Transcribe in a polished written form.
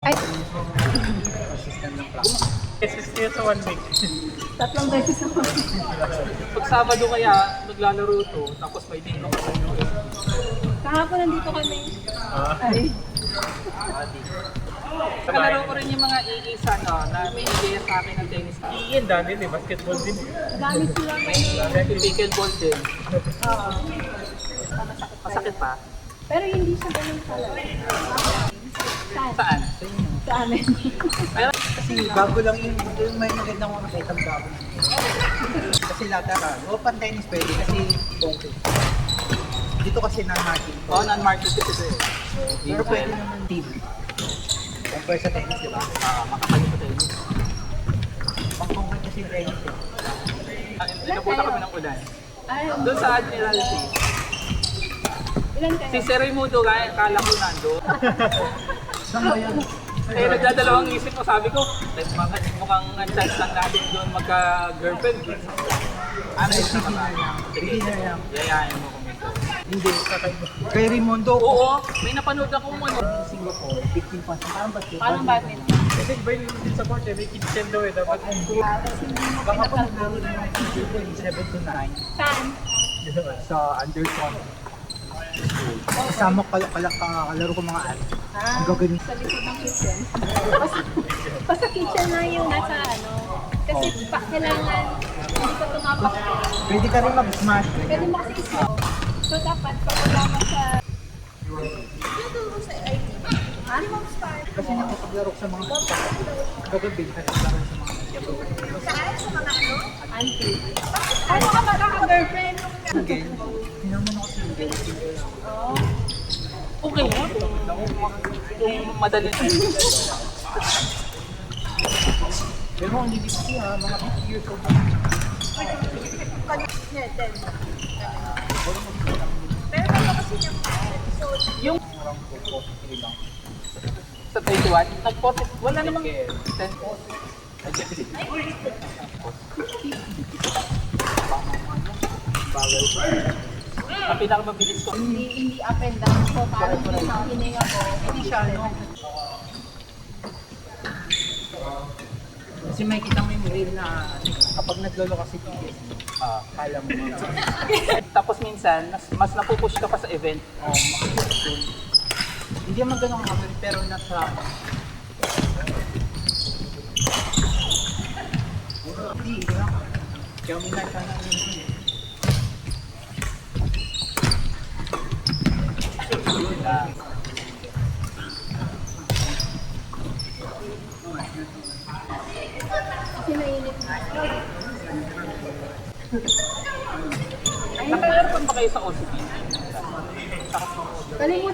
Ay, Assistant ng practice. Assist sa 1 week. 3 beses ako. Pag Sabado kaya, naglalaro to, tapos may linggo ka sa Kahapon nandito kami. Ay, Kalaro ko rin yung mga iisa no, na may idea sa akin ng tennis. Iyan dami din, basketball din. gamit sila May pickleball din. Oo. Masakit pa? Pero hindi siya ganun pala. Saan? Saan? Sa amin. Pero Kasi bago lang yung may maganda ko nakita ang bago. Kasi lateral. O pan-tennis pwede kasi okay. Dito kasi non-marking. non-market kasi ito eh. Pero pwede naman team. Compare sa tennis, di ba? Makakali sa tennis. Pang-concrete kasi yung tennis eh. Napunta kami ng ulan. Ay, Doon sa Admiralty. ilan kayo? Si Sir Raimundo, kala ko nando. Saan ba yun? Eh, nagdadalawang isip ko, sabi ko, mukhang ang chance lang natin doon magka-girlfriend. Ano yung Beginner lang. Beginner lang. yayain mo kami doon. Hindi. Kay Raimundo. Oo, may napanood ako mo. Singapore, 15 points. Parang basketball. Parang badminton. Kasi iba yung din sa court, may kitchen daw eh. Dapat Tapos hindi mo Baka pa pinakalaro. naglaro ng mga teacher ko, 7 to 9. Saan? Sa Anderson. Kasama kalaro ko mga ano. Ah, Ang gagaling. sa likod ng kitchen. Basta kitchen na yung nasa ano. Kasi kailangan hindi ka tumapak. Pwede ka rin mag-smash. Pwede mo kasi isip. So dapat pag wala mo sa... Ano mo start? Kasi nakapaglaro ko sa mga bata. Kagabi, nakapaglaro sa mga Saan? Sa mga ano? Auntie. Ano ka ba kaka-girlfriend? single. Hinaman ako single. Oo. Okay mo? Yung madali na. Pero ang hindi kasi mga 50 years old. Yeah, 10. Pero meron kasi yung episode. Yung Parang 43 lang. sa 21, nag-40, wala namang 10. Ang pinakamabilis ko. Hindi up and down. So parang hininga ko. Hindi siya. Kasi may kita mo yung reel na kapag naglolo kasi TS, kala mo. Tapos minsan, mas napupush ka pa sa event. Hindi naman ganun kagawin, pero nasa... Hindi, lang. Kaya may nasa na yun. Kasi mainit na. Naka-aircon ba kayo sa OCP? Kalimutan